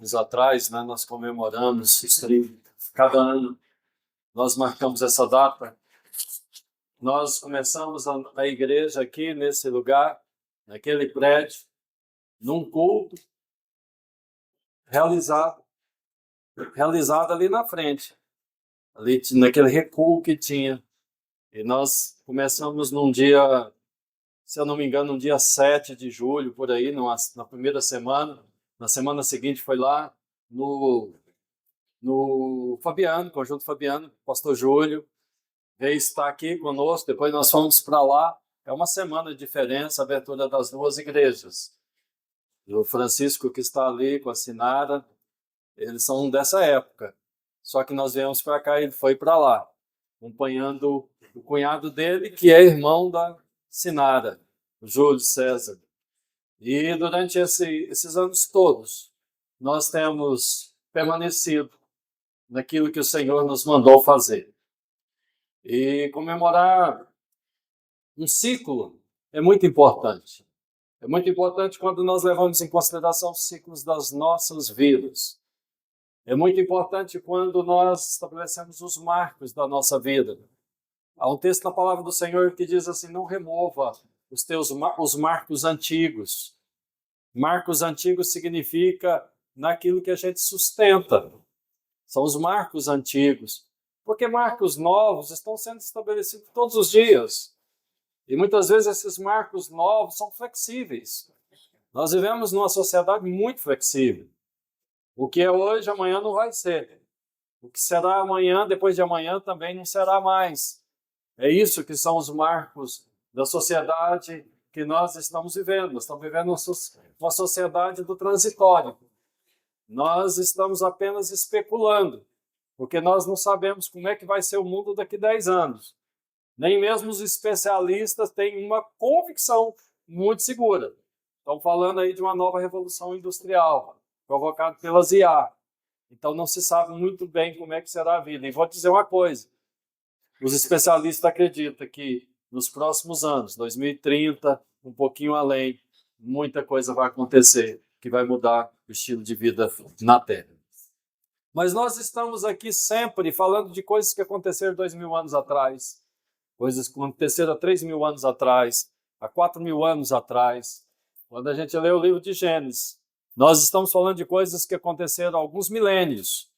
tempos atrás, né, nós comemoramos, cada ano nós marcamos essa data. Nós começamos a igreja aqui nesse lugar, naquele prédio, num culto realizado ali na frente, ali naquele recuo que tinha. E nós começamos num dia, se eu não me engano, no dia 7 de julho, por aí, na primeira semana. Na semana seguinte foi lá no Fabiano, Conjunto Fabiano, pastor Júlio, veio estar aqui conosco, depois nós fomos para lá. É uma semana de diferença, a abertura das duas igrejas. O Francisco, que está ali com a Sinara, eles são dessa época. Só que nós viemos para cá e ele foi para lá, acompanhando o cunhado dele, que é irmão da Sinara, o Júlio César. E durante esses anos todos, nós temos permanecido naquilo que o Senhor nos mandou fazer. E comemorar um ciclo é muito importante. É muito importante quando nós levamos em consideração os ciclos das nossas vidas. É muito importante quando nós estabelecemos os marcos da nossa vida. Há um texto na palavra do Senhor que diz assim: não remova os marcos antigos. Marcos antigos significa naquilo que a gente sustenta. São os marcos antigos. Porque marcos novos estão sendo estabelecidos todos os dias. E muitas vezes esses marcos novos são flexíveis. Nós vivemos numa sociedade muito flexível. O que é hoje, amanhã não vai ser. O que será amanhã, depois de amanhã, também não será mais. É isso que são os marcos da sociedade que nós estamos vivendo. Nós estamos vivendo uma sociedade do transitório. Nós estamos apenas especulando, porque nós não sabemos como é que vai ser o mundo daqui a 10 anos. Nem mesmo os especialistas têm uma convicção muito segura. Estão falando aí de uma nova revolução industrial, provocada pelas IA. Então não se sabe muito bem como é que será a vida. E vou dizer uma coisa, os especialistas acreditam que nos próximos anos, 2030, um pouquinho além, muita coisa vai acontecer, que vai mudar o estilo de vida na Terra. Mas nós estamos aqui sempre falando de coisas que aconteceram 2.000 anos atrás, coisas que aconteceram há 3.000 anos atrás, há 4.000 anos atrás. Quando a gente lê o livro de Gênesis, nós estamos falando de coisas que aconteceram há alguns milênios.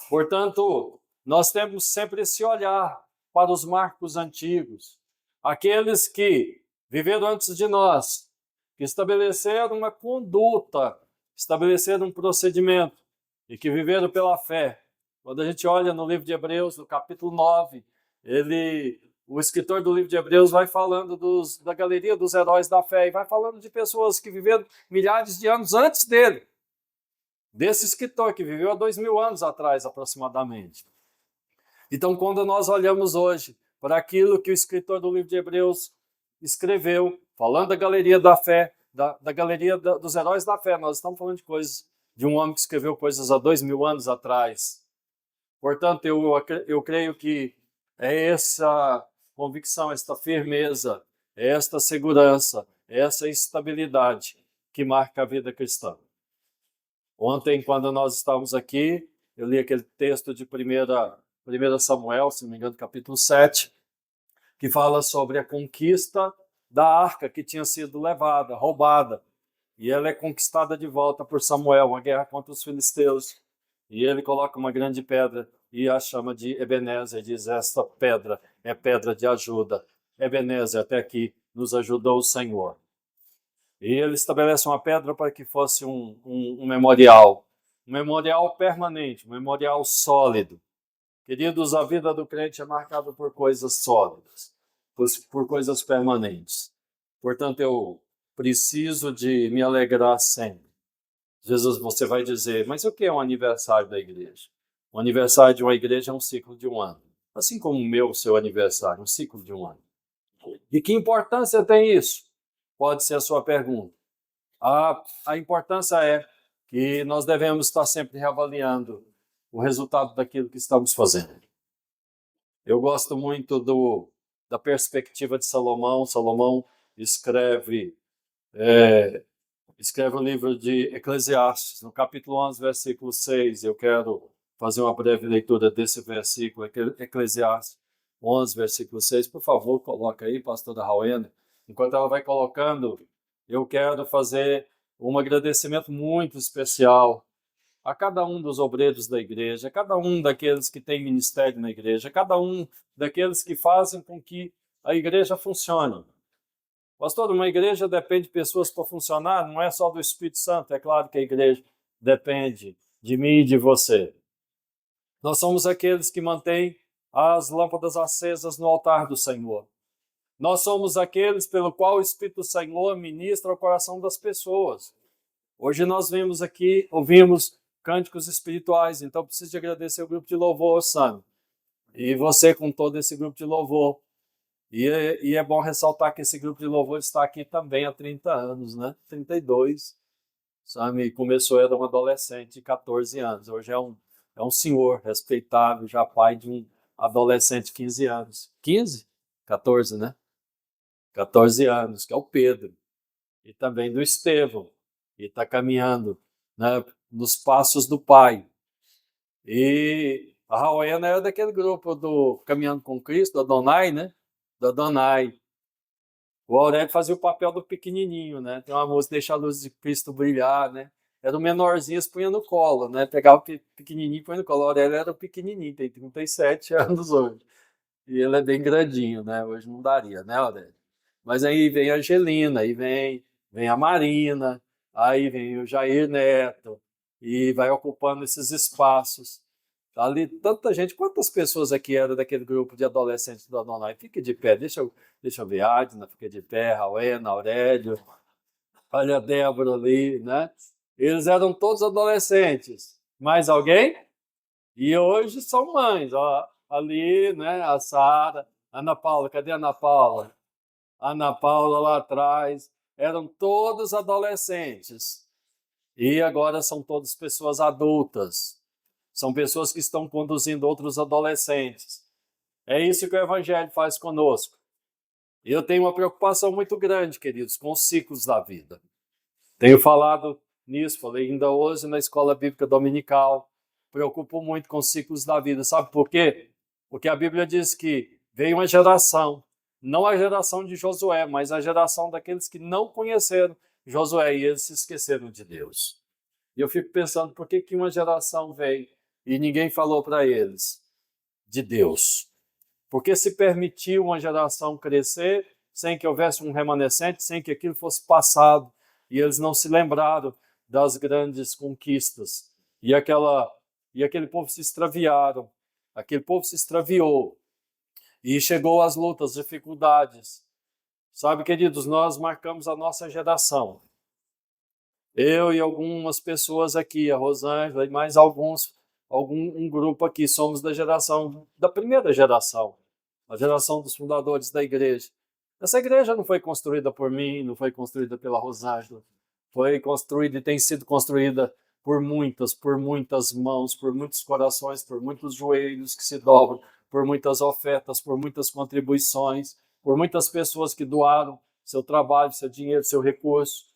Portanto, nós temos sempre esse olhar para os marcos antigos, aqueles que viveram antes de nós, que estabeleceram uma conduta, estabeleceram um procedimento e que viveram pela fé. Quando a gente olha no livro de Hebreus, no capítulo 9, o escritor do livro de Hebreus vai falando da galeria dos heróis da fé e vai falando de pessoas que viveram milhares de anos antes dele. Desse escritor que viveu há 2.000 anos atrás, aproximadamente. Então, quando nós olhamos hoje para aquilo que o escritor do livro de Hebreus escreveu, falando da galeria da fé, da galeria dos heróis da fé, nós estamos falando de coisas de um homem que escreveu coisas há 2.000 anos atrás. Portanto, eu creio que é essa convicção, esta firmeza, esta segurança, essa estabilidade que marca a vida cristã. Ontem, quando nós estávamos aqui, eu li aquele texto de 1 Samuel, se não me engano, capítulo 7, que fala sobre a conquista da arca que tinha sido levada, roubada. E ela é conquistada de volta por Samuel, uma guerra contra os filisteus. E ele coloca uma grande pedra e a chama de Ebenezer, diz: esta pedra é pedra de ajuda. Ebenezer, até aqui nos ajudou o Senhor. E ele estabelece uma pedra para que fosse um memorial permanente, um memorial sólido. Queridos, a vida do crente é marcada por coisas sólidas, por coisas permanentes. Portanto, eu preciso de me alegrar sempre. Jesus, você vai dizer: mas o que é um aniversário da igreja? O aniversário de uma igreja é um ciclo de um ano. Assim como o seu aniversário, um ciclo de um ano. E que importância tem isso? Pode ser a sua pergunta. A importância é que nós devemos estar sempre reavaliando o resultado daquilo que estamos fazendo. Eu gosto muito da perspectiva de Salomão. Salomão escreve escreve o livro de Eclesiastes, no capítulo 11, versículo 6. Eu quero fazer uma breve leitura desse versículo, Eclesiastes 11, versículo 6. Por favor, coloca aí, pastora Rauena. Enquanto ela vai colocando, eu quero fazer um agradecimento muito especial a cada um dos obreiros da igreja, a cada um daqueles que tem ministério na igreja, a cada um daqueles que fazem com que a igreja funcione. Pastor, uma igreja depende de pessoas para funcionar, não é só do Espírito Santo, é claro que a igreja depende de mim e de você. Nós somos aqueles que mantêm as lâmpadas acesas no altar do Senhor. Nós somos aqueles pelo qual o Espírito do Senhor ministra o coração das pessoas. Hoje nós vimos aqui, ouvimos cânticos espirituais, então preciso de agradecer o grupo de louvor, Sam. E você com todo esse grupo de louvor. E é bom ressaltar que esse grupo de louvor está aqui também há 30 anos, né? 32. Sabe? Começou, era um adolescente de 14 anos. Hoje é um senhor respeitável, já pai de um adolescente de 15 anos. 15? 14, né? 14 anos, que é o Pedro. E também do Estevão. E está caminhando, né, nos passos do pai. E a Rauena era daquele grupo do Caminhando com Cristo, da Donai, né? Da Donai. O Aurélio fazia o papel do pequenininho, né? Tem uma música, Deixa a Luz de Cristo Brilhar, né? Era o menorzinho, se punha no colo, né? Pegava o pequenininho e punha no colo. O Aurélio era o pequenininho, tem 37 anos hoje. E ele é bem grandinho, né? Hoje não daria, né, Aurélio? Mas aí vem a Angelina, aí vem a Marina, aí vem o Jair Neto, e vai ocupando esses espaços. Ali, tanta gente. Quantas pessoas aqui eram daquele grupo de adolescentes da Donai? Fique de pé, deixa eu ver. Adna, fica de pé, Rauena, Aurélio, olha a Débora ali, né? Eles eram todos adolescentes. Mais alguém? E hoje são mães, ó. Ali, né? A Sara, Ana Paula, cadê a Ana Paula? Ana Paula lá atrás. Eram todos adolescentes. E agora são todas pessoas adultas. São pessoas que estão conduzindo outros adolescentes. É isso que o Evangelho faz conosco. Eu tenho uma preocupação muito grande, queridos, com os ciclos da vida. Tenho falado nisso, falei ainda hoje na Escola Bíblica Dominical. Preocupo muito com os ciclos da vida. Sabe por quê? Porque a Bíblia diz que veio uma geração, não a geração de Josué, mas a geração daqueles que não conheceram Josué e eles se esqueceram de Deus. E eu fico pensando, por que uma geração veio e ninguém falou para eles de Deus? Porque se permitiu uma geração crescer sem que houvesse um remanescente, sem que aquilo fosse passado, e eles não se lembraram das grandes conquistas. E aquele povo se extraviaram, aquele povo se extraviou, e chegou às lutas, dificuldades. Sabe, queridos, nós marcamos a nossa geração. Eu e algumas pessoas aqui, a Rosângela e mais um grupo aqui, somos da primeira geração, a geração dos fundadores da igreja. Essa igreja não foi construída por mim, não foi construída pela Rosângela, foi construída e tem sido construída por muitas mãos, por muitos corações, por muitos joelhos que se dobram, por muitas ofertas, por muitas contribuições, por muitas pessoas que doaram seu trabalho, seu dinheiro, seu recurso.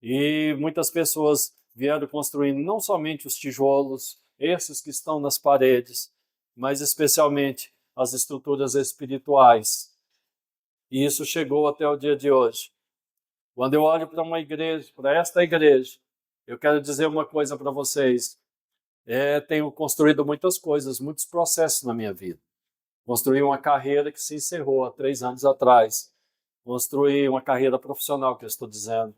E muitas pessoas vieram construindo não somente os tijolos, esses que estão nas paredes, mas especialmente as estruturas espirituais. E isso chegou até o dia de hoje. Quando eu olho para uma igreja, para esta igreja, eu quero dizer uma coisa para vocês. Tenho construído muitas coisas, muitos processos na minha vida. Construí uma carreira que se encerrou há 3 anos atrás. Construí uma carreira profissional, que eu estou dizendo.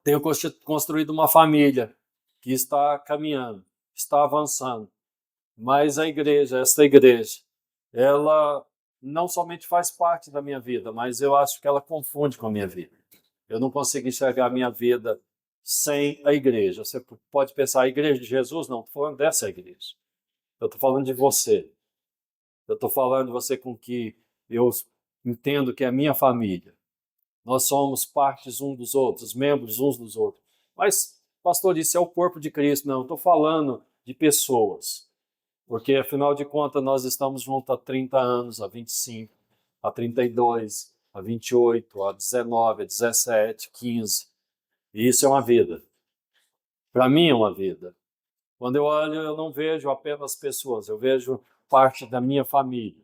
Tenho construído uma família que está caminhando, está avançando. Mas esta igreja, ela não somente faz parte da minha vida, mas eu acho que ela confunde com a minha vida. Eu não consigo enxergar a minha vida sem a igreja. Você pode pensar, a igreja de Jesus? Não, estou falando dessa igreja. Eu estou falando de você. Eu estou falando de você com que eu entendo que é a minha família. Nós somos partes uns dos outros, membros uns dos outros. Mas, pastor, isso é o corpo de Cristo. Não, eu estou falando de pessoas. Porque, afinal de contas, nós estamos juntos há 30 anos, há 25, há 32, há 28, há 19, há 17, 15. E isso é uma vida. Para mim é uma vida. Quando eu olho, eu não vejo apenas pessoas, eu vejo parte da minha família.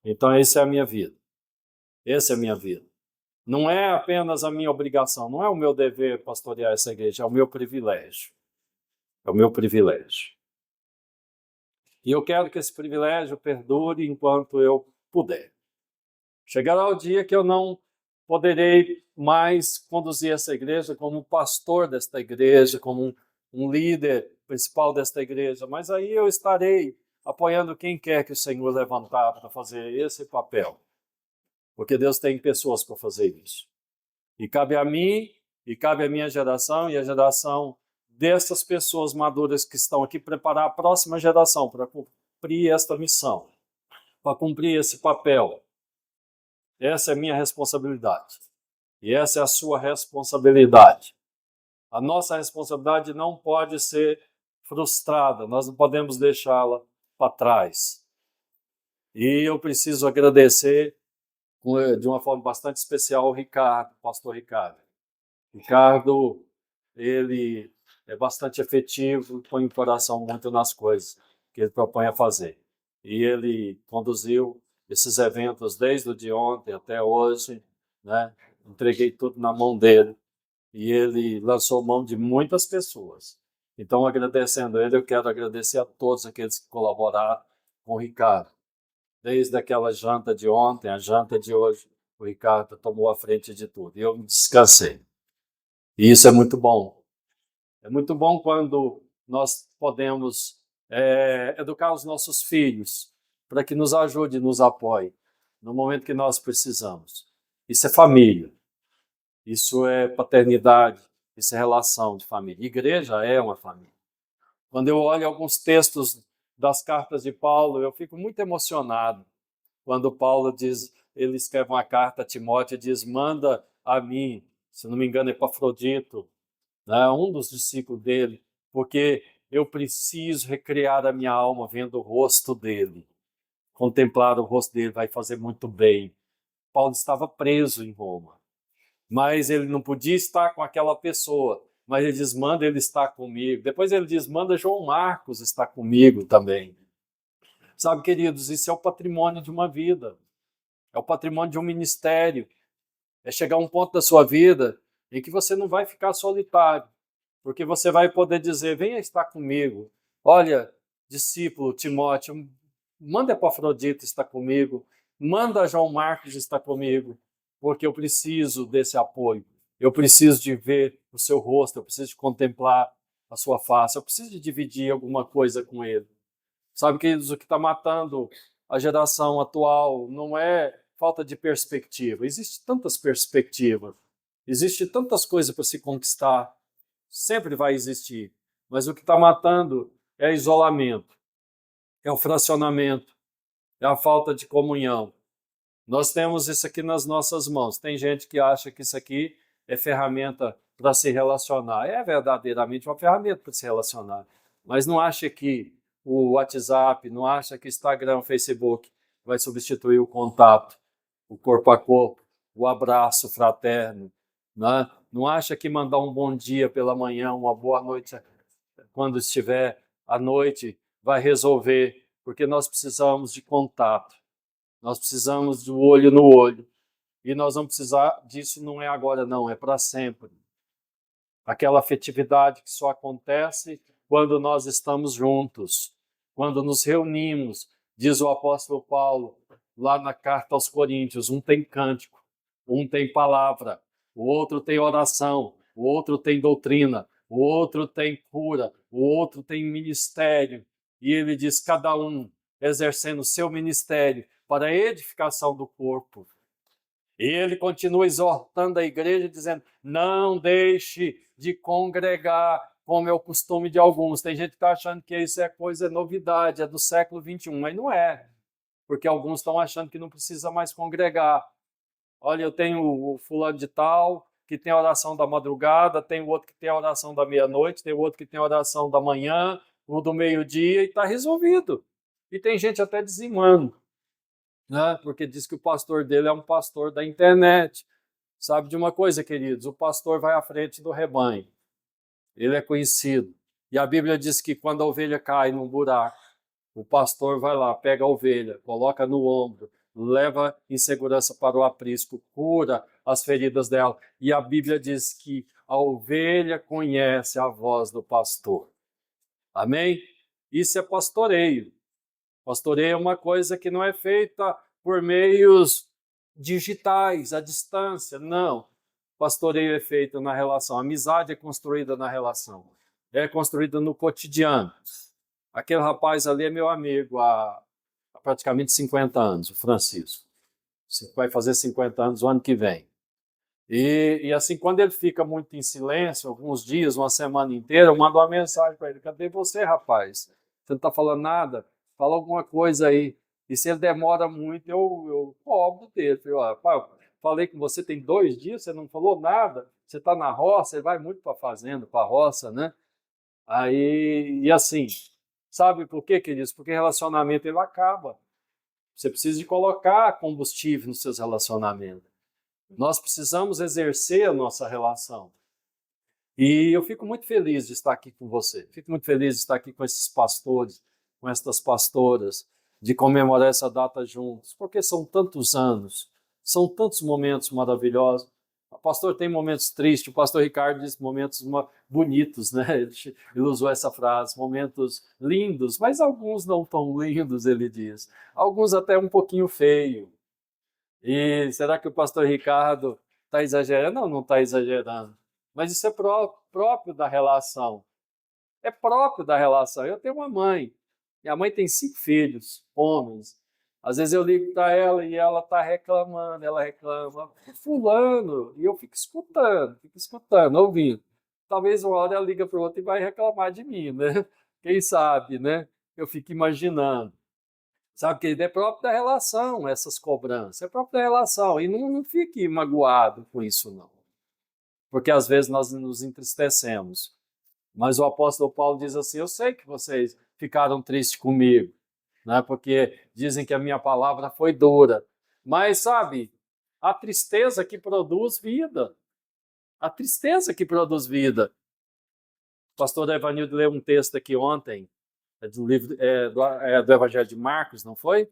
Então, essa é a minha vida. Essa é a minha vida. Não é apenas a minha obrigação, não é o meu dever pastorear essa igreja, é o meu privilégio. É o meu privilégio. E eu quero que esse privilégio perdure enquanto eu puder. Chegará o dia que eu não poderei mais conduzir essa igreja como pastor desta igreja, como um líder principal desta igreja, mas aí eu estarei apoiando quem quer que o Senhor levantar para fazer esse papel. Porque Deus tem pessoas para fazer isso. E cabe a mim, e cabe à minha geração, e a geração dessas pessoas maduras que estão aqui, preparar a próxima geração para cumprir esta missão, para cumprir esse papel. Essa é a minha responsabilidade. E essa é a sua responsabilidade. A nossa responsabilidade não pode ser frustrada, nós não podemos deixá-la para trás. E eu preciso agradecer de uma forma bastante especial o Ricardo, o pastor Ricardo. Ricardo, ele é bastante efetivo, põe o coração muito nas coisas que ele propõe a fazer. E ele conduziu esses eventos desde o de ontem até hoje, né? Entreguei tudo na mão dele e ele lançou mão de muitas pessoas. Então, agradecendo ele, eu quero agradecer a todos aqueles que colaboraram com o Ricardo. Desde aquela janta de ontem, a janta de hoje, o Ricardo tomou a frente de tudo e eu descansei. E isso é muito bom. É muito bom quando nós podemos educar os nossos filhos para que nos ajude e nos apoie no momento que nós precisamos. Isso é família. Isso é paternidade. Isso é relação de família. Igreja é uma família. Quando eu olho alguns textos das cartas de Paulo, eu fico muito emocionado. Quando Paulo diz, ele escreve uma carta a Timóteo e diz, manda a mim, se não me engano, Epafrodito, né, um dos discípulos dele, porque eu preciso recriar a minha alma vendo o rosto dele. Contemplar o rosto dele vai fazer muito bem. Paulo estava preso em Roma, mas ele não podia estar com aquela pessoa. Mas ele diz, manda ele estar comigo. Depois ele diz, manda João Marcos estar comigo também. Sabe, queridos, isso é o patrimônio de uma vida. É o patrimônio de um ministério. É chegar a um ponto da sua vida em que você não vai ficar solitário. Porque você vai poder dizer, venha estar comigo. Olha, discípulo Timóteo, manda Epafrodito estar comigo. Manda João Marcos estar comigo. Porque eu preciso desse apoio. Eu preciso de ver o seu rosto. Eu preciso de contemplar a sua face. Eu preciso de dividir alguma coisa com ele. Sabe, queridos, o que está matando a geração atual não é falta de perspectiva. Existe tantas perspectivas. Existe tantas coisas para se conquistar. Sempre vai existir. Mas o que está matando é isolamento, é o fracionamento, é a falta de comunhão. Nós temos isso aqui nas nossas mãos. Tem gente que acha que isso aqui é ferramenta para se relacionar. É verdadeiramente uma ferramenta para se relacionar. Mas não acha que o WhatsApp, não acha que Instagram, Facebook vai substituir o contato, o corpo a corpo, o abraço fraterno, né? Não acha que mandar um bom dia pela manhã, uma boa noite quando estiver à noite vai resolver, porque nós precisamos de contato, nós precisamos do olho no olho, e nós vamos precisar disso não é agora não, é para sempre. Aquela afetividade que só acontece quando nós estamos juntos, quando nos reunimos, diz o apóstolo Paulo, lá na carta aos Coríntios, um tem cântico, um tem palavra, o outro tem oração, o outro tem doutrina, o outro tem cura, o outro tem ministério. E ele diz, cada um exercendo o seu ministério para a edificação do corpo. E ele continua exortando a igreja, dizendo, não deixe de congregar, como é o costume de alguns. Tem gente que está achando que isso é coisa, é novidade, é do século XXI, mas não é. Porque alguns estão achando que não precisa mais congregar. Olha, eu tenho o fulano de tal, que tem a oração da madrugada, tem o outro que tem a oração da meia-noite, tem o outro que tem a oração da manhã, o do meio-dia, e está resolvido. E tem gente até dizimando, né? Porque diz que o pastor dele é um pastor da internet. Sabe de uma coisa, queridos? O pastor vai à frente do rebanho. Ele é conhecido. E a Bíblia diz que quando a ovelha cai num buraco, o pastor vai lá, pega a ovelha, coloca no ombro, leva em segurança para o aprisco, cura as feridas dela. E a Bíblia diz que a ovelha conhece a voz do pastor. Amém? Isso é pastoreio. Pastoreio é uma coisa que não é feita por meios digitais, à distância. Não. Pastoreio é feito na relação. A amizade é construída na relação. É construída no cotidiano. Aquele rapaz ali é meu amigo há praticamente 50 anos, o Francisco. Vai fazer 50 anos o ano que vem. E assim, quando ele fica muito em silêncio, alguns dias, uma semana inteira, eu mando uma mensagem para ele: cadê você, rapaz? Você não está falando nada? Fala alguma coisa aí. E se ele demora muito, eu cobro dele. Falei com você tem 2 dias, você não falou nada, você está na roça, você vai muito para a fazenda, para a roça, né? Aí, e assim, sabe por quê, queridos? Porque relacionamento ele acaba. Você precisa de colocar combustível nos seus relacionamentos. Nós precisamos exercer a nossa relação. E eu fico muito feliz de estar aqui com você. Fico muito feliz de estar aqui com esses pastores, com estas pastoras, de comemorar essa data juntos, porque são tantos anos, são tantos momentos maravilhosos. O pastor tem momentos tristes, o pastor Ricardo diz momentos bonitos, né? Ele usou essa frase, momentos lindos, mas alguns não tão lindos, ele diz. Alguns até um pouquinho feio. E será que o pastor Ricardo está exagerando? Não, não está exagerando. Mas isso é próprio da relação. É próprio da relação. Eu tenho uma mãe. Minha mãe tem 5 filhos, homens. Às vezes eu ligo para ela e ela está reclamando, ela reclama, fulano, e eu fico escutando, ouvindo. Talvez uma hora ela liga para o outro e vai reclamar de mim, né? Quem sabe, né? Eu fico imaginando. Sabe, que é próprio da relação, essas cobranças, é próprio da relação. E não fique magoado com isso, não. Porque às vezes nós nos entristecemos. Mas o apóstolo Paulo diz assim: eu sei que vocês ficaram tristes comigo, né? Porque dizem que a minha palavra foi dura. Mas, sabe, a tristeza que produz vida. A tristeza que produz vida. O pastor Evanildo leu um texto aqui ontem, do livro do Evangelho de Marcos, não foi?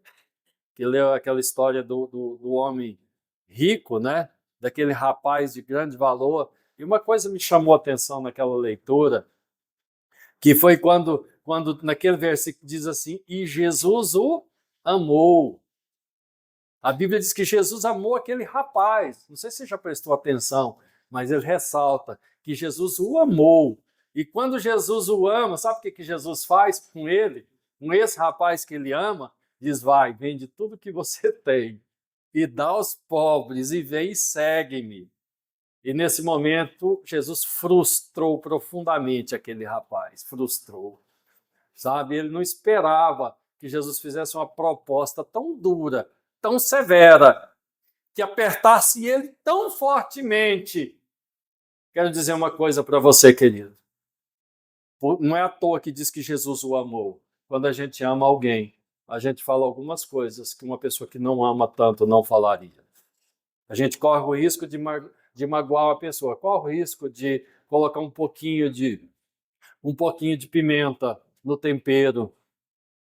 Que leu aquela história do homem rico, né? Daquele rapaz de grande valor. E uma coisa me chamou a atenção naquela leitura, que foi quando naquele versículo diz assim: e Jesus o amou. A Bíblia diz que Jesus amou aquele rapaz. Não sei se você já prestou atenção, mas ele ressalta que Jesus o amou. E quando Jesus o ama, sabe o que Jesus faz com ele? Com esse rapaz que ele ama, diz: vai, vende tudo que você tem e dá aos pobres e vem e segue-me. E nesse momento, Jesus frustrou profundamente aquele rapaz, frustrou. Sabe, ele não esperava que Jesus fizesse uma proposta tão dura, tão severa, que apertasse ele tão fortemente. Quero dizer uma coisa para você, querido. Não é à toa que diz que Jesus o amou. Quando a gente ama alguém, a gente fala algumas coisas que uma pessoa que não ama tanto não falaria. A gente corre o risco de magoar a pessoa, corre o risco de colocar um pouquinho de pimenta no tempero,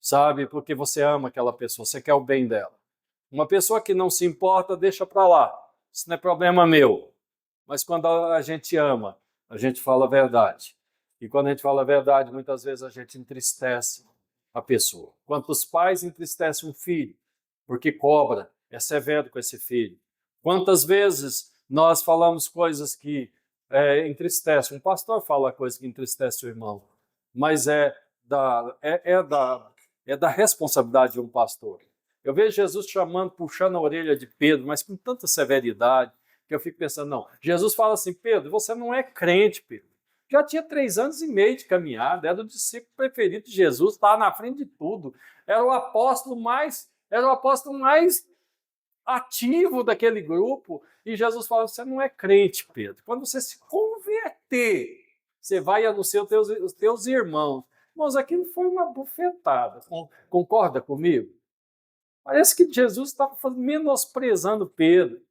sabe? Porque você ama aquela pessoa, você quer o bem dela. Uma pessoa que não se importa, deixa para lá. Isso não é problema meu. Mas quando a gente ama, a gente fala a verdade. E quando a gente fala a verdade, muitas vezes a gente entristece a pessoa. Quantos pais entristecem um filho porque cobra, é severo com esse filho? Quantas vezes nós falamos coisas que entristecem? Um pastor fala coisa que entristece o irmão, mas é da responsabilidade de um pastor. Eu vejo Jesus puxando a orelha de Pedro, mas com tanta severidade, que eu fico pensando, não, Jesus fala assim: Pedro, você não é crente, Pedro. Já tinha 3 anos e meio de caminhada, era o discípulo preferido de Jesus, estava na frente de tudo, era o apóstolo mais ativo daquele grupo, e Jesus fala: você não é crente, Pedro. Quando você se converter, você vai anunciar os teus irmãos. Irmãos, aquilo foi uma bufetada. Concorda comigo? Parece que Jesus estava menosprezando Pedro.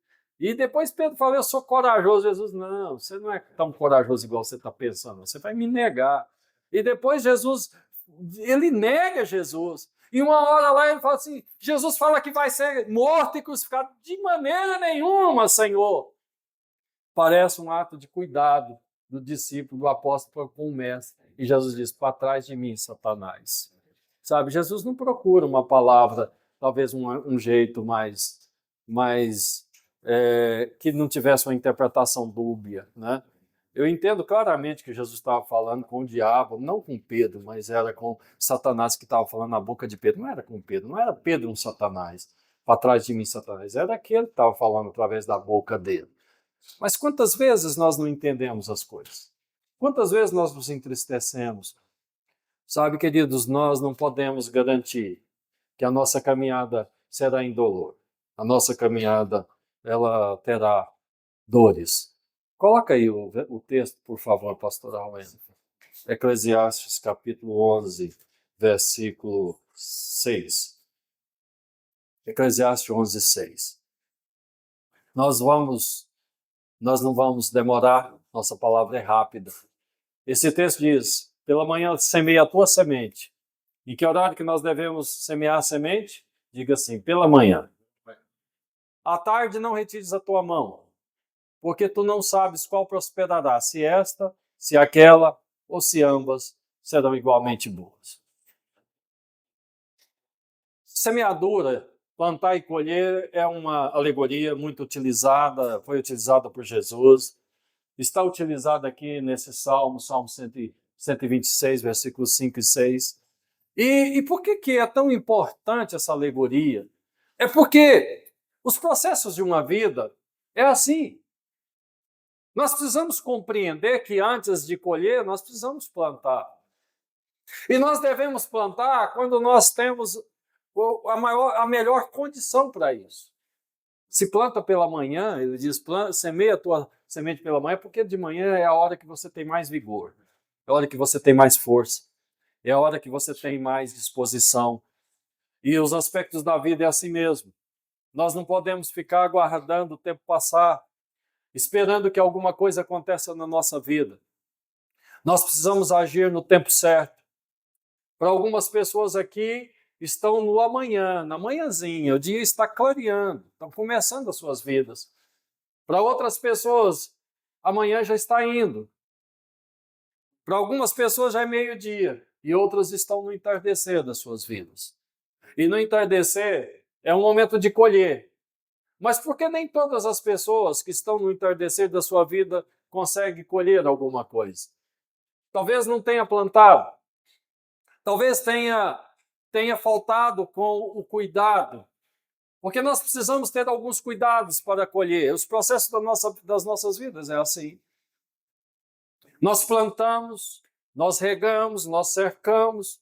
E depois Pedro fala, eu sou corajoso. Jesus, não, você não é tão corajoso igual você está pensando, você vai me negar. E depois Jesus, ele nega Jesus. E uma hora lá ele fala assim, Jesus fala que vai ser morto e crucificado. De maneira nenhuma, Senhor. Parece um ato de cuidado do discípulo, do apóstolo com o mestre. E Jesus diz, para trás de mim, Satanás. Sabe, Jesus não procura uma palavra, talvez um jeito mais que não tivesse uma interpretação dúbia, né? Eu entendo claramente que Jesus estava falando com o diabo, não com Pedro, mas era com Satanás que estava falando na boca de Pedro. Não era com Pedro, não era Pedro um Satanás, para trás de mim, Satanás. Era aquele que estava falando através da boca dele. Mas quantas vezes nós não entendemos as coisas? Quantas vezes nós nos entristecemos? Sabe, queridos, nós não podemos garantir que a nossa caminhada será indolor. A nossa caminhada, ela terá dores. Coloca aí o texto, por favor, pastor Allen. Eclesiastes, capítulo 11, versículo 6. Eclesiastes 11, 6. Nós não vamos demorar, nossa palavra é rápida. Esse texto diz, pela manhã semeia a tua semente. Em que horário que nós devemos semear a semente? Diga assim, pela manhã. À tarde não retires a tua mão, porque tu não sabes qual prosperará, se esta, se aquela, ou se ambas serão igualmente boas. Semeadura, plantar e colher, é uma alegoria muito utilizada, foi utilizada por Jesus, está utilizada aqui nesse Salmo 126, versículos 5 e 6. E por que é tão importante essa alegoria? É porque os processos de uma vida é assim. Nós precisamos compreender que antes de colher, nós precisamos plantar. E nós devemos plantar quando nós temos a melhor condição para isso. Se planta pela manhã, ele diz, semeia a tua semente pela manhã, porque de manhã é a hora que você tem mais vigor, é a hora que você tem mais força, é a hora que você tem mais disposição. E os aspectos da vida é assim mesmo. Nós não podemos ficar aguardando o tempo passar, esperando que alguma coisa aconteça na nossa vida. Nós precisamos agir no tempo certo. Para algumas pessoas aqui, estão no amanhã, na manhãzinha, o dia está clareando, estão começando as suas vidas. Para outras pessoas, amanhã já está indo. Para algumas pessoas já é meio-dia, e outras estão no entardecer das suas vidas. E no entardecer é um momento de colher. Mas por que nem todas as pessoas que estão no entardecer da sua vida conseguem colher alguma coisa? Talvez não tenha plantado, talvez tenha faltado com o cuidado, porque nós precisamos ter alguns cuidados para colher. Os processos das nossas vidas é assim. Nós plantamos, nós regamos, nós cercamos,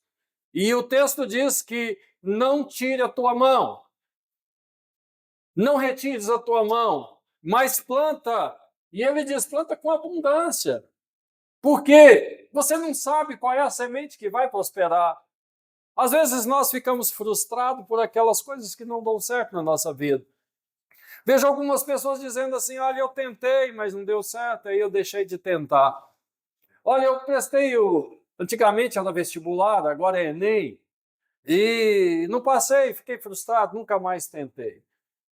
e o texto diz que não tire a tua mão, não retires a tua mão, mas planta. E ele diz, planta com abundância, porque você não sabe qual é a semente que vai prosperar. Às vezes nós ficamos frustrados por aquelas coisas que não dão certo na nossa vida. Vejo algumas pessoas dizendo assim, olha, eu tentei, mas não deu certo, aí eu deixei de tentar. Olha, eu prestei antigamente era vestibular, agora é Enem, e não passei, fiquei frustrado, nunca mais tentei.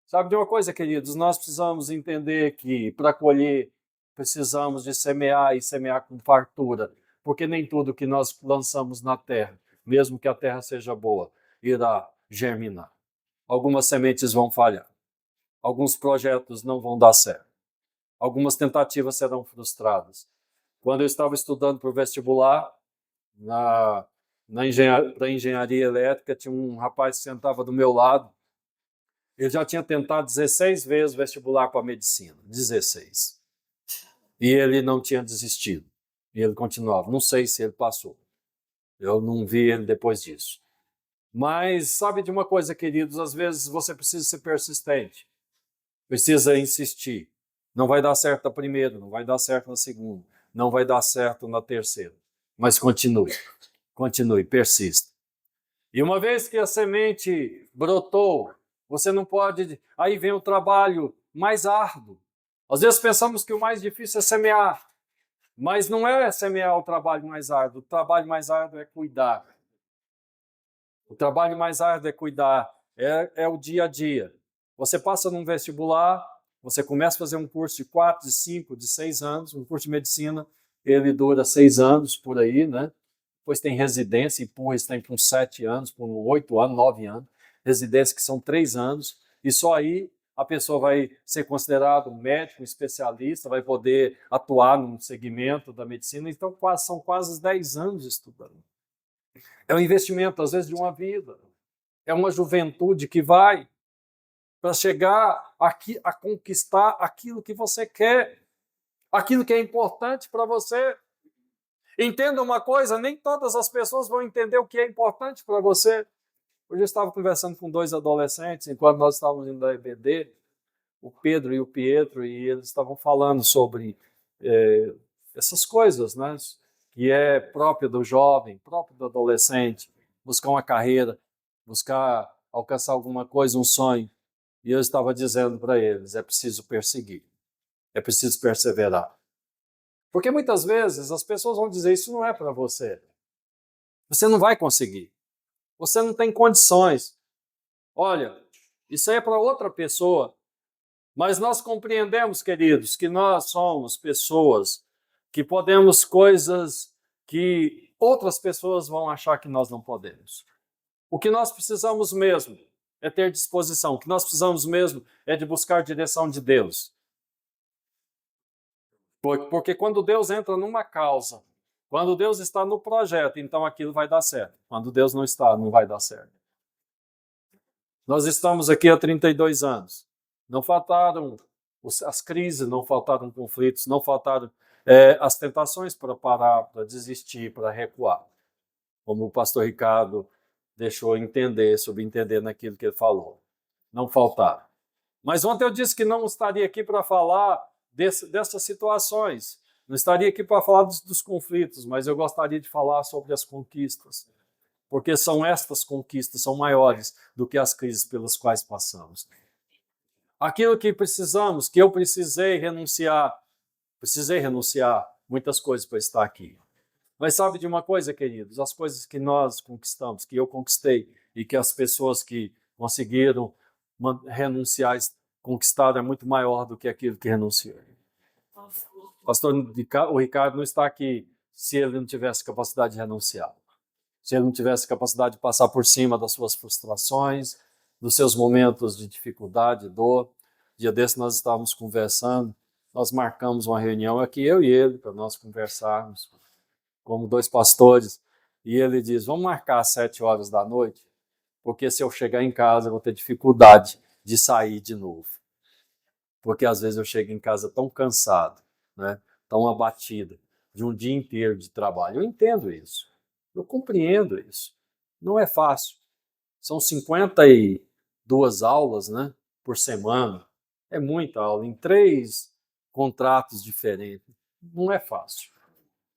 Sabe de uma coisa, queridos? Nós precisamos entender que para colher precisamos de semear e semear com fartura, porque nem tudo que nós lançamos na terra, mesmo que a terra seja boa, irá germinar. Algumas sementes vão falhar, alguns projetos não vão dar certo, algumas tentativas serão frustradas. Quando eu estava estudando para o vestibular, para engenharia elétrica, tinha um rapaz que sentava do meu lado. Ele já tinha tentado 16 vezes o vestibular para a medicina, 16. E ele não tinha desistido. E ele continuava. Não sei se ele passou. Eu não vi ele depois disso. Mas sabe de uma coisa, queridos? Às vezes você precisa ser persistente. Precisa insistir. Não vai dar certo na primeira, não vai dar certo na segunda, não vai dar certo na terceira. Mas continue. Continue, persista. E uma vez que a semente brotou, você não pode... Aí vem o trabalho mais árduo. Às vezes pensamos que o mais difícil é semear, mas não é semear o trabalho mais árduo. O trabalho mais árduo é cuidar. O trabalho mais árduo é cuidar, é o dia a dia. Você passa num vestibular, você começa a fazer um curso de 4, de 5, de 6 anos, um curso de medicina, ele dura 6 anos por aí, né? Depois tem residência, empurra esse tempo por uns 7 anos, por 8 anos, 9 anos. Residência que são 3 anos, e só aí a pessoa vai ser considerada um médico, um especialista, vai poder atuar num segmento da medicina. Então são quase 10 anos estudando. É um investimento, às vezes, de uma vida. É uma juventude que vai para chegar aqui a conquistar aquilo que você quer, aquilo que é importante para você. Entenda uma coisa, nem todas as pessoas vão entender o que é importante para você. Hoje eu estava conversando com 2 adolescentes, enquanto nós estávamos indo da EBD, o Pedro e o Pietro, e eles estavam falando sobre essas coisas, né? Que é próprio do jovem, próprio do adolescente, buscar uma carreira, buscar alcançar alguma coisa, um sonho. E eu estava dizendo para eles, é preciso perseguir, é preciso perseverar. Porque muitas vezes as pessoas vão dizer, isso não é para você. Você não vai conseguir. Você não tem condições. Olha, isso aí é para outra pessoa. Mas nós compreendemos, queridos, que nós somos pessoas que podemos coisas que outras pessoas vão achar que nós não podemos. O que nós precisamos mesmo é ter disposição. O que nós precisamos mesmo é de buscar a direção de Deus. Porque quando Deus entra numa causa, quando Deus está no projeto, então aquilo vai dar certo. Quando Deus não está, não vai dar certo. Nós estamos aqui há 32 anos. Não faltaram as crises, não faltaram conflitos, não faltaram as tentações para parar, para desistir, para recuar. Como o pastor Ricardo deixou entender, subentender naquilo que ele falou. Não faltaram. Mas ontem eu disse que não estaria aqui para falar dessas situações. Não estaria aqui para falar dos conflitos, mas eu gostaria de falar sobre as conquistas. Porque são estas conquistas, são maiores do que as crises pelas quais passamos. Aquilo que precisamos, que eu precisei renunciar muitas coisas para estar aqui. Mas sabe de uma coisa, queridos? As coisas que nós conquistamos, que eu conquistei e que as pessoas que conseguiram renunciar, conquistar é muito maior do que aquilo que renunciou. O pastor o Ricardo não está aqui se ele não tivesse capacidade de renunciar. Se ele não tivesse capacidade de passar por cima das suas frustrações, dos seus momentos de dificuldade, dor. Dia desse nós estávamos conversando, nós marcamos uma reunião aqui, eu e ele, para nós conversarmos, como 2 pastores, e ele diz, vamos marcar às 7 horas da noite, porque se eu chegar em casa eu vou ter dificuldade de sair de novo. Porque às vezes eu chego em casa tão cansado, né, tão abatido, de um dia inteiro de trabalho. Eu entendo isso, eu compreendo isso. Não é fácil. São 52 aulas, né, por semana. É muita aula, em 3 contratos diferentes. Não é fácil.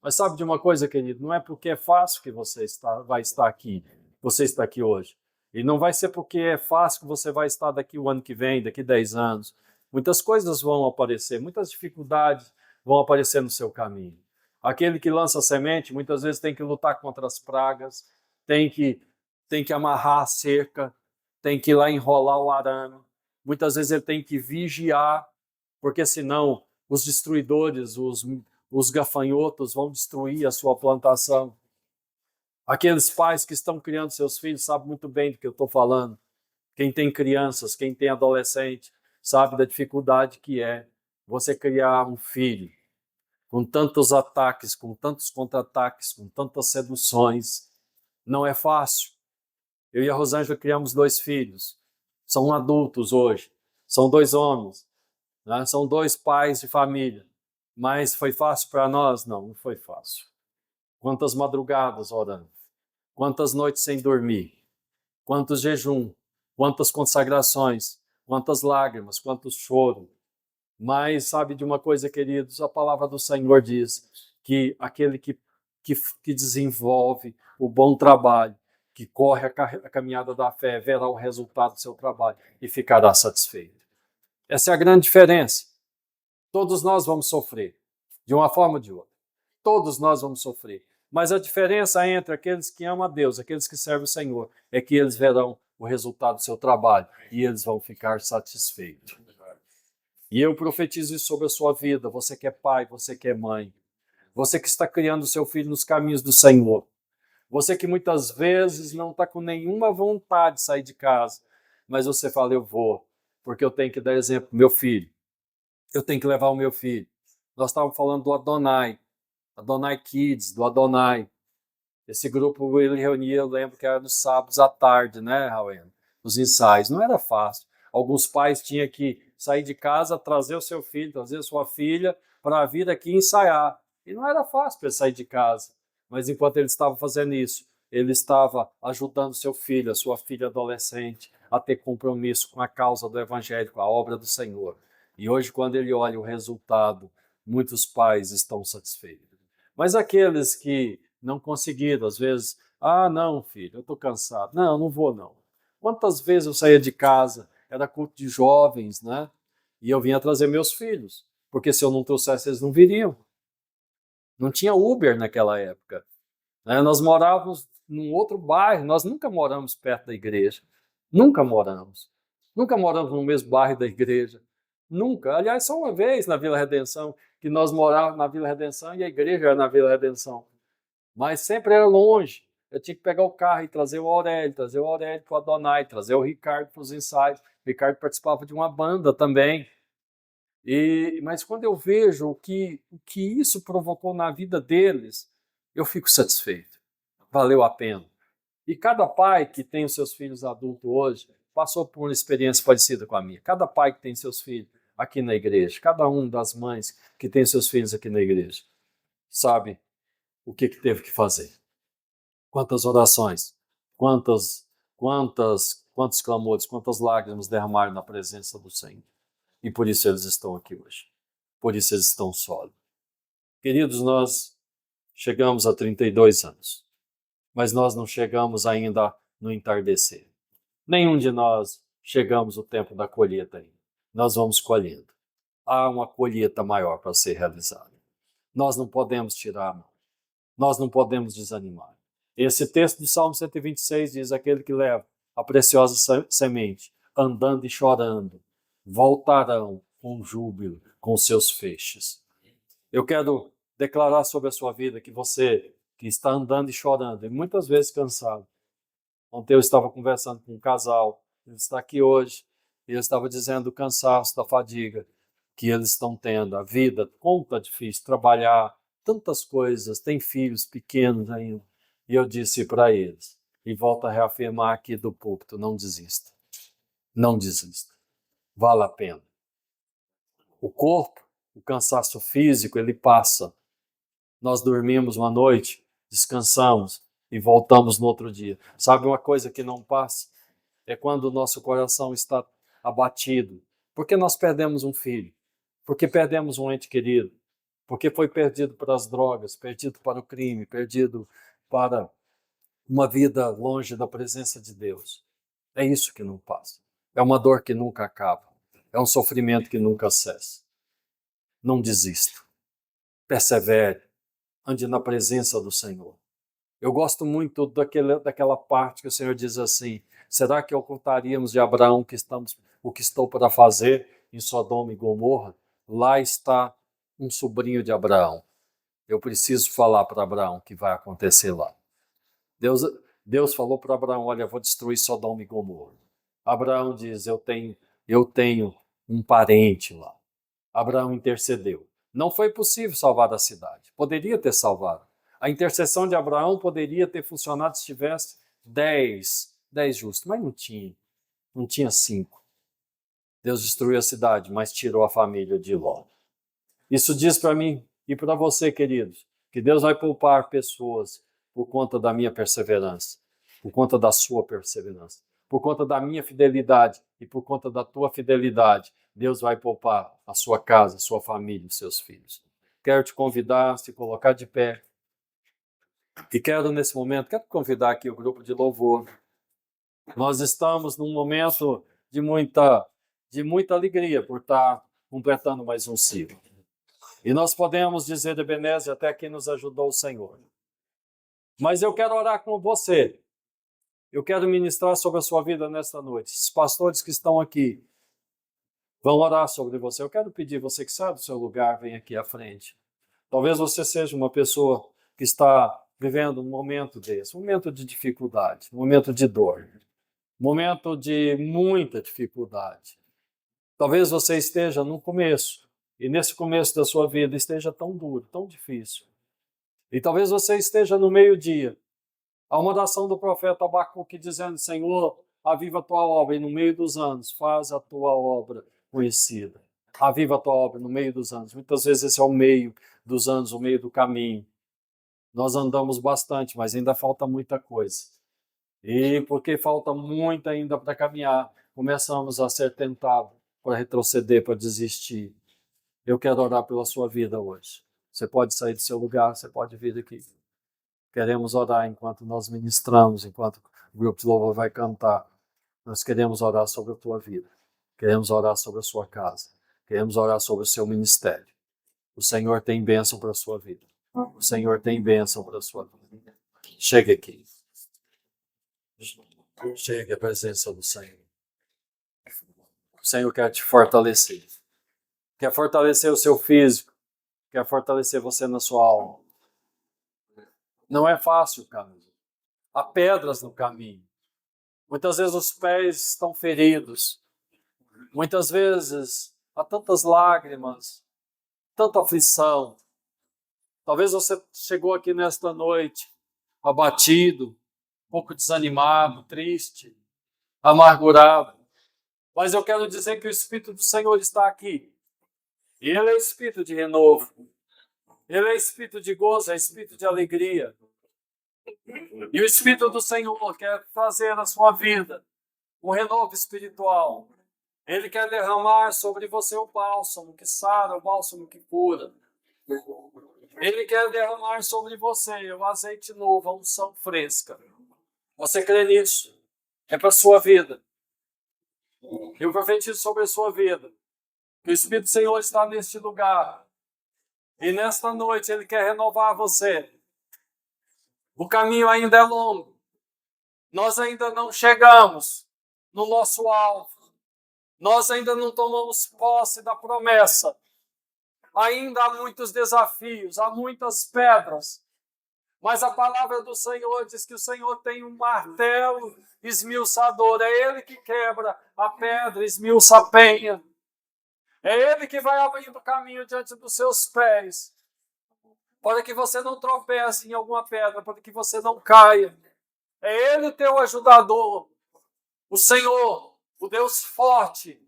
Mas sabe de uma coisa, querido? Não é porque é fácil que você vai estar aqui. Você está aqui hoje. E não vai ser porque é fácil que você vai estar daqui o ano que vem, daqui 10 anos. Muitas coisas vão aparecer, muitas dificuldades vão aparecer no seu caminho. Aquele que lança semente, muitas vezes tem que lutar contra as pragas, tem que amarrar a cerca, tem que ir lá enrolar o arame. Muitas vezes ele tem que vigiar, porque senão os destruidores, os gafanhotos vão destruir a sua plantação. Aqueles pais que estão criando seus filhos sabem muito bem do que eu estou falando. Quem tem crianças, quem tem adolescente, sabe da dificuldade que é você criar um filho com tantos ataques, com tantos contra-ataques, com tantas seduções. Não é fácil. Eu e a Rosângela criamos 2 filhos. São adultos hoje. São 2 homens. Né? São 2 pais de família. Mas foi fácil para nós? Não, não foi fácil. Quantas madrugadas orando. Quantas noites sem dormir. Quantos jejum. Quantas consagrações. Quantas lágrimas. Quantos choro. Mas sabe de uma coisa, queridos? A palavra do Senhor diz que aquele que desenvolve o bom trabalho, que corre a caminhada da fé, verá o resultado do seu trabalho e ficará satisfeito. Essa é a grande diferença. Todos nós vamos sofrer, de uma forma ou de outra. Todos nós vamos sofrer. Mas a diferença entre aqueles que amam a Deus, aqueles que servem o Senhor, é que eles verão o resultado do seu trabalho e eles vão ficar satisfeitos. E eu profetizo isso sobre a sua vida, você que é pai, você que é mãe, você que está criando o seu filho nos caminhos do Senhor, você que muitas vezes não está com nenhuma vontade de sair de casa, mas você fala, eu vou, porque eu tenho que dar exemplo para o meu filho, eu tenho que levar o meu filho. Nós estávamos falando do Adonai Kids, do Adonai. Esse grupo ele reunia, eu lembro que era nos sábados à tarde, né, Raul? Os ensaios. Não era fácil. Alguns pais tinham que sair de casa, trazer o seu filho, trazer a sua filha para vir aqui ensaiar. E não era fácil para ele sair de casa. Mas enquanto ele estava fazendo isso, ele estava ajudando seu filho, a sua filha adolescente, a ter compromisso com a causa do Evangelho, com a obra do Senhor. E hoje, quando ele olha o resultado, muitos pais estão satisfeitos. Mas aqueles que não conseguiram, às vezes, não, filho, eu estou cansado. Não, não vou, não. Quantas vezes eu saía de casa, era culto de jovens, né? E eu vinha trazer meus filhos, porque se eu não trouxesse, eles não viriam. Não tinha Uber naquela época. Né? Nós morávamos num outro bairro, nós nunca moramos perto da igreja. Nunca moramos. Nunca moramos no mesmo bairro da igreja. Nunca. Aliás, só uma vez na Vila Redenção, que nós morávamos na Vila Redenção e a igreja era na Vila Redenção. Mas sempre era longe. Eu tinha que pegar o carro e trazer o Aurélio para o Adonai, trazer o Ricardo para os ensaios. O Ricardo participava de uma banda também. Mas quando eu vejo o que isso provocou na vida deles, eu fico satisfeito. Valeu a pena. E cada pai que tem os seus filhos adultos hoje passou por uma experiência parecida com a minha. Cada pai que tem seus filhos aqui na igreja, cada uma das mães que tem seus filhos aqui na igreja, sabe o que teve que fazer. Quantas orações, quantos clamores, quantas lágrimas derramaram na presença do Senhor. E por isso eles estão aqui hoje. Por isso eles estão sólidos. Queridos, nós chegamos a 32 anos, mas nós não chegamos ainda no entardecer. Nenhum de nós chegamos no tempo da colheita ainda. Nós vamos colhendo. Há uma colheita maior para ser realizada. Nós não podemos tirar a mão. Nós não podemos desanimar. Esse texto do Salmo 126 diz, aquele que leva a preciosa semente, andando e chorando, voltarão com júbilo com seus feixes. Eu quero declarar sobre a sua vida que você que está andando e chorando, e muitas vezes cansado. Ontem eu estava conversando com um casal, ele está aqui hoje, e ele estava dizendo do cansaço, da fadiga que eles estão tendo, a vida, como está difícil, trabalhar, tantas coisas, tem filhos pequenos ainda. E eu disse para eles, e volto a reafirmar aqui do púlpito, não desista. Não desista. Vale a pena. O corpo, o cansaço físico, ele passa. Nós dormimos uma noite, descansamos e voltamos no outro dia. Sabe uma coisa que não passa? É quando o nosso coração está abatido. Porque nós perdemos um filho. Porque perdemos um ente querido. Porque foi perdido para as drogas, perdido para o crime, perdido para uma vida longe da presença de Deus. É isso que não passa. É uma dor que nunca acaba. É um sofrimento que nunca cessa. Não desista. Persevere. Ande na presença do Senhor. Eu gosto muito daquela parte que o Senhor diz assim, será que ocultaríamos de Abraão o que estou para fazer em Sodoma e Gomorra? Lá está um sobrinho de Abraão. Eu preciso falar para Abraão o que vai acontecer lá. Deus falou para Abraão, olha, eu vou destruir Sodoma e Gomorra. Abraão diz, eu tenho um parente lá. Abraão intercedeu. Não foi possível salvar a cidade. Poderia ter salvado. A intercessão de Abraão poderia ter funcionado se tivesse 10 justos, mas não tinha. Não tinha 5. Deus destruiu a cidade, mas tirou a família de Ló. Isso diz para mim e para você, queridos, que Deus vai poupar pessoas por conta da minha perseverança, por conta da sua perseverança, por conta da minha fidelidade e por conta da tua fidelidade. Deus vai poupar a sua casa, a sua família, os seus filhos. Quero te convidar a se colocar de pé. E quero convidar aqui o grupo de louvor. Nós estamos num momento de muita de muita alegria por estar completando mais um ciclo. E nós podemos dizer, Ebenezer, até que nos ajudou o Senhor. Mas eu quero orar com você. Eu quero ministrar sobre a sua vida nesta noite. Os pastores que estão aqui vão orar sobre você. Eu quero pedir, você que sai do seu lugar, vem aqui à frente. Talvez você seja uma pessoa que está vivendo um momento desse, um momento de dificuldade, um momento de dor, um momento de muita dificuldade. Talvez você esteja no começo, e nesse começo da sua vida esteja tão duro, tão difícil. E talvez você esteja no meio-dia. Há uma oração do profeta Abacuque dizendo, Senhor, aviva a tua obra e no meio dos anos faz a tua obra conhecida. Aviva a tua obra no meio dos anos. Muitas vezes esse é o meio dos anos, o meio do caminho. Nós andamos bastante, mas ainda falta muita coisa. E porque falta muito ainda para caminhar, começamos a ser tentados para retroceder, para desistir. Eu quero orar pela sua vida hoje. Você pode sair do seu lugar, você pode vir aqui. Queremos orar enquanto nós ministramos, enquanto o grupo de louvor vai cantar. Nós queremos orar sobre a tua vida. Queremos orar sobre a sua casa. Queremos orar sobre o seu ministério. O Senhor tem bênção para a sua vida. O Senhor tem bênção para a sua vida. Chega aqui. Chega à presença do Senhor. O Senhor quer te fortalecer. Quer fortalecer o seu físico. Quer fortalecer você na sua alma. Não é fácil o caminho. Há pedras no caminho. Muitas vezes os pés estão feridos. Muitas vezes há tantas lágrimas, tanta aflição. Talvez você chegou aqui nesta noite abatido, um pouco desanimado, triste, amargurado. Mas eu quero dizer que o Espírito do Senhor está aqui. E Ele é Espírito de renovo. Ele é Espírito de gozo, é Espírito de alegria. E o Espírito do Senhor quer trazer na sua vida um renovo espiritual. Ele quer derramar sobre você o bálsamo que sara, o bálsamo que cura. Ele quer derramar sobre você o azeite novo, a unção fresca. Você crê nisso? É para a sua vida. Eu profetizo sobre a sua vida. Que o Espírito do Senhor está neste lugar. E nesta noite Ele quer renovar você. O caminho ainda é longo. Nós ainda não chegamos no nosso alvo. Nós ainda não tomamos posse da promessa. Ainda há muitos desafios, há muitas pedras. Mas a palavra do Senhor diz que o Senhor tem um martelo esmiuçador. É Ele que quebra a pedra, esmiuça a penha. É Ele que vai abrindo o caminho diante dos seus pés. Para que você não tropece em alguma pedra, para que você não caia. É Ele o teu ajudador. O Senhor, o Deus forte.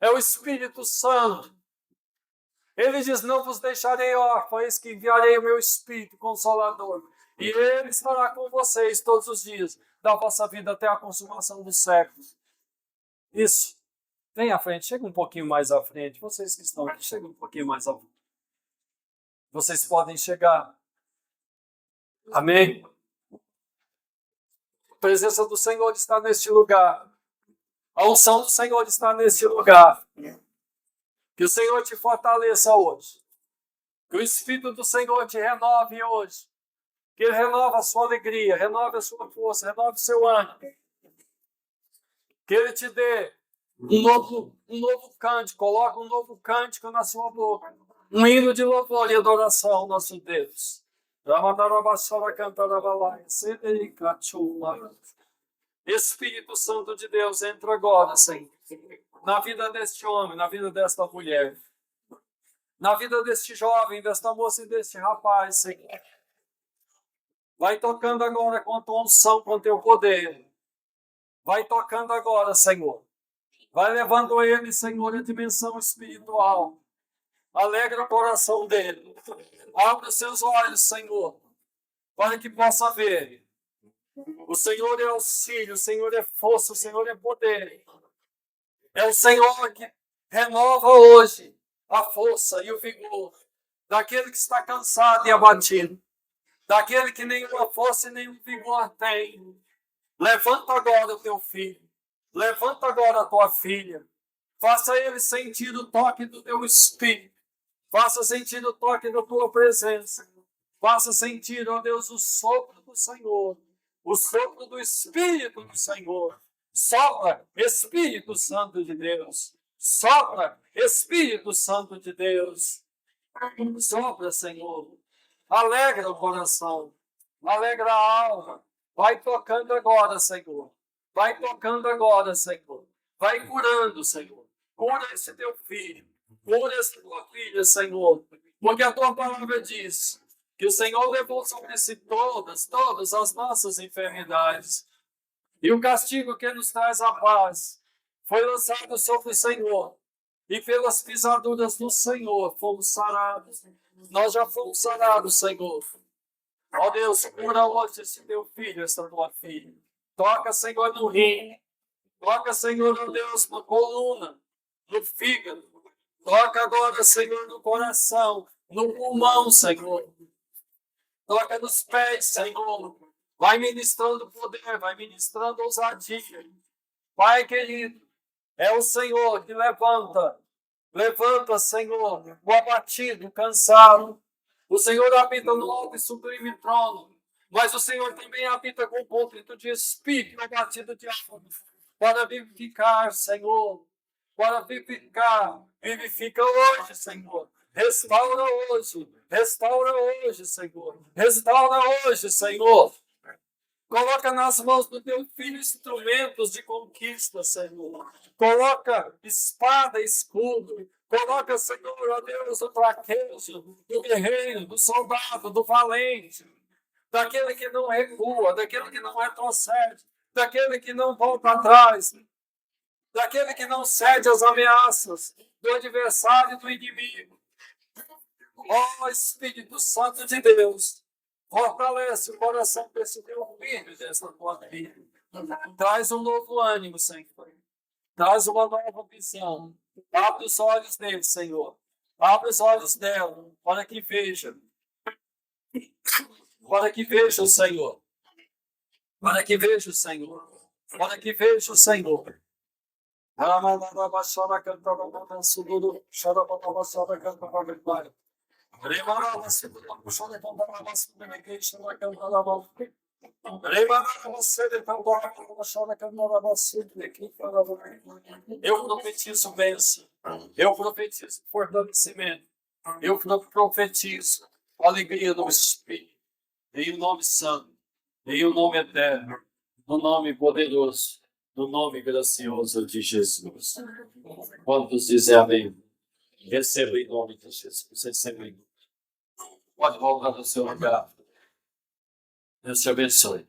É o Espírito Santo. Ele diz, não vos deixarei órfãos, que enviarei o meu Espírito Consolador. E Ele estará com vocês todos os dias da vossa vida até a consumação dos séculos. Isso. Vem à frente, chega um pouquinho mais à frente. Vocês que estão aqui, chega um pouquinho mais à frente. Vocês podem chegar. Amém? A presença do Senhor está neste lugar. A unção do Senhor está neste lugar. Que o Senhor te fortaleça hoje. Que o Espírito do Senhor te renove hoje. Que Ele renova a sua alegria, renove a sua força, renove o seu ânimo. Que Ele te dê um novo cântico, coloque um novo cântico na sua boca. Um hino de louvor e adoração ao nosso Deus. Espírito Santo de Deus, entra agora, Senhor. Na vida deste homem, na vida desta mulher. Na vida deste jovem, desta moça e deste rapaz, Senhor. Vai tocando agora com a tua unção, com o teu poder. Vai tocando agora, Senhor. Vai levando ele, Senhor, à dimensão espiritual. Alegra o coração dele. Abra os seus olhos, Senhor, para que possa ver. O Senhor é auxílio, o Senhor é força, o Senhor é poder. É o Senhor que renova hoje a força e o vigor daquele que está cansado e abatido. Daquele que nenhuma força e nenhum vigor tem. Levanta agora o teu filho. Levanta agora a tua filha. Faça ele sentir o toque do teu Espírito. Faça sentir o toque da tua presença. Faça sentir, ó Deus, o sopro do Senhor. O sopro do Espírito do Senhor. Sopra, Espírito Santo de Deus. Sopra, Espírito Santo de Deus. Sopra, Senhor. Alegra o coração. Alegra a alma. Vai tocando agora, Senhor. Vai tocando agora, Senhor. Vai curando, Senhor. Cura esse teu filho. Cura essa tua filha, Senhor. Porque a tua palavra diz que o Senhor levou sobre si todas as nossas enfermidades. E o castigo que nos traz a paz foi lançado sobre o Senhor. E pelas pisaduras do Senhor fomos sarados. Nós já fomos sarados, Senhor. Ó Deus, cura hoje esse teu filho, essa tua filha. Toca, Senhor, no rim. Toca, Senhor, ó Deus, na coluna, no fígado. Toca agora, Senhor, no coração, no pulmão, Senhor. Toca nos pés, Senhor. Vai ministrando poder, vai ministrando ousadia. Pai querido, é o Senhor que levanta. Levanta, Senhor, o abatido, o cansado. O Senhor habita no alto e sublime trono. Mas o Senhor também habita com o contrito de espírito, abatido de alma. Para vivificar, Senhor. Para vivificar. Vivifica hoje, Senhor. Restaura hoje, Senhor. Restaura hoje, Senhor. Coloca nas mãos do teu filho instrumentos de conquista, Senhor. Coloca espada e escudo. Coloca, Senhor, ó Deus, o traquejo do guerreiro, do soldado, do valente. Daquele que não recua, daquele que não retrocede, daquele que não volta atrás, daquele que não cede às ameaças do adversário e do inimigo. Ó Espírito Santo de Deus, fortalece o coração desse teu filho, dessa tua filha. Traz um novo ânimo, Senhor. Traz uma nova visão. Abre os olhos dele, Senhor. Abre os olhos dela, para que veja. Para que veja o Senhor. Para que veja o Senhor. Para que veja o Senhor. Eu profetizo bênção. Eu profetizo fortalecimento. Eu profetizo alegria no Espírito. Em o nome santo, em o nome eterno, no nome poderoso, no nome gracioso de Jesus. Quantos dizem amém? Receba em nome de Jesus. Receba em nome. Pode voltar no seu lugar. Deus te abençoe.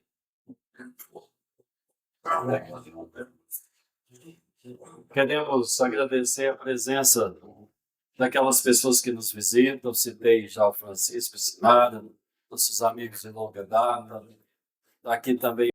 Queremos agradecer a presença daquelas pessoas que nos visitam. Citei já o Francisco Sinara, nossos amigos de longa data. Aqui também